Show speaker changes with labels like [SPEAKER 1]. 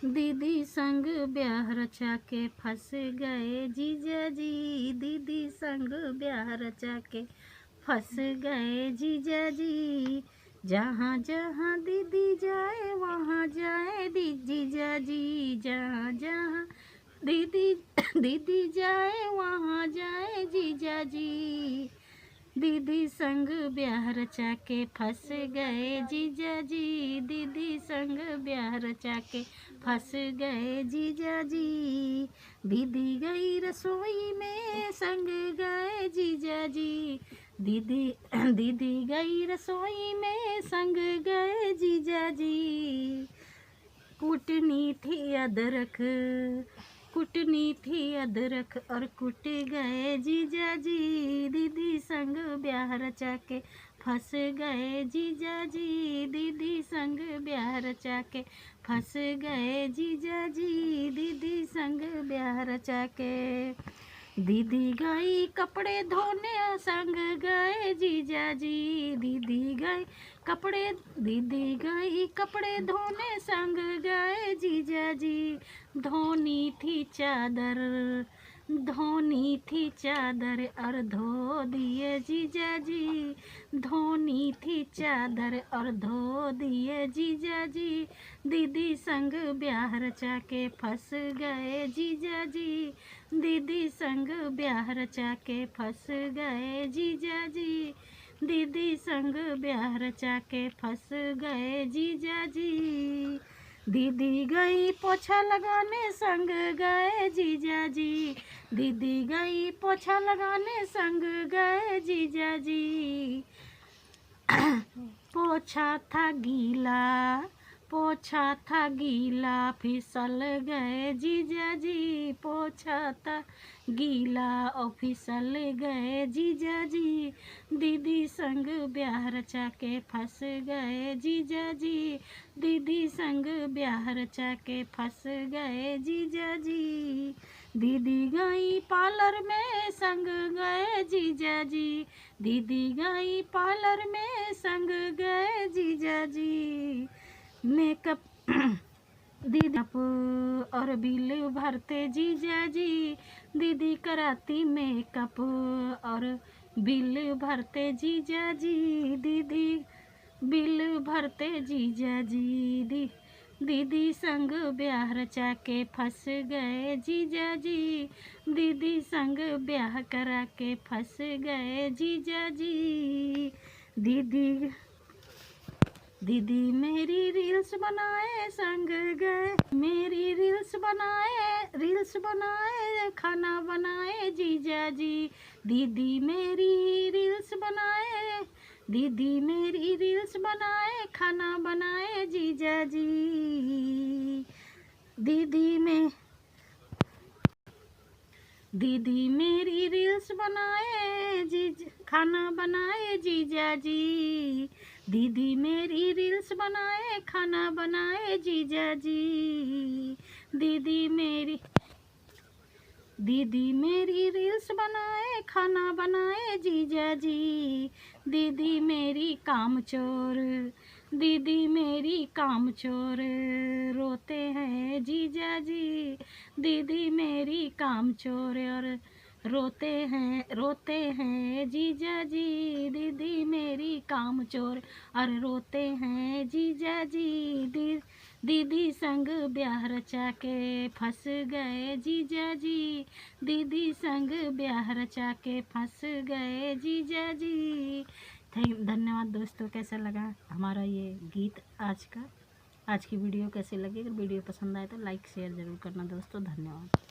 [SPEAKER 1] दीदी संग ब्याह रचा के फंस गए जीजा जी। दीदी संग ब्याह रचा के फंस गए जीजा जी। जहाँ जहाँ दीदी जाए वहाँ जाए जीजा जी। जहाँ जहाँ दीदी दीदी जाए वहाँ जाए जीजा जी। दीदी संग ब्याह रचा के फंस गए जीजा जी। दीदी संग ब्याह रचा के फंस गए जीजा जी। दीदी गई रसोई में संग गए जीजा जी। दीदी दीदी गई रसोई में संग गए जीजा जी। कुटनी थी अदरक कुटनी थी अदरक और कुट गए जीजा जी। दीदी संग ब्याह रचा के फंस गए जीजा जी। दीदी संग ब्याह रचा के फंस गए जीजा जी। दीदी संग ब्याह रचा के। दीदी गई कपड़े धोने संग गए जीजा जी। दीदी गई कपड़े धोने संग गए जीजा जी। धोनी थी चादर और धो दिए जीजा जी। धोनी थी चादर और धो दिए जीजा जी। दीदी संग ब्याह रचा के फंस गए जीजा जी। दीदी संग ब्याह रचा के फंस गए जीजा जी। दीदी संग ब्याह रचा के फंस गए जीजा जी। दीदी गई पोछा लगाने संग गए जीजा जी। दीदी गई पोछा लगाने संग गए जीजा जी। पोछा था गीला फिसल गए जीजा जी। पोछा था गीला और फिसल गए जीजा जी। दीदी संग ब्याह रचा के फंस गए जीजा जी। दीदी संग ब्याह रचा के फंस गए जीजा जी। दीदी गई पार्लर में संग गए जीजा जी। दीदी गई पार्लर में संग गए जीजा जी। मेकअप दीदी और बिल भरते जीजा जी। दीदी कराती मेकअप और बिल भरते जीजा जी। दीदी बिल भरते जीजा जी। दीदी संग ब्याह रचा के फंस गए जीजा जी। दीदी संग ब्याह करा के फंस गए जीजा जी। दीदी मेरी रील्स बनाए संग गए। मेरी रील्स बनाए खाना बनाए जीजा जी। दीदी मेरी रील्स बनाए खाना बनाए जीजा जी। दीदी मेरी रील्स बनाए खाना बनाए जीजा जी। दीदी मेरी रील्स बनाए खाना बनाए जीजा जी। दीदी मेरी रील्स बनाए खाना बनाए जीजा जी। दीदी मेरी कामचोर रोते हैं जीजा जी। दीदी मेरी कामचोर और रोते हैं जीजा जी। दीदी मेरी कामचोर और रोते हैं जीजा जी। दीदी संग ब्याह रचा के फंस गए जीजा जी। दीदी संग ब्याह रचा के फंस गए जीजा जी। धन्यवाद दोस्तों। कैसा लगा हमारा ये गीत आज की वीडियो कैसी लगी? अगर वीडियो पसंद आए तो लाइक शेयर ज़रूर करना दोस्तों। धन्यवाद।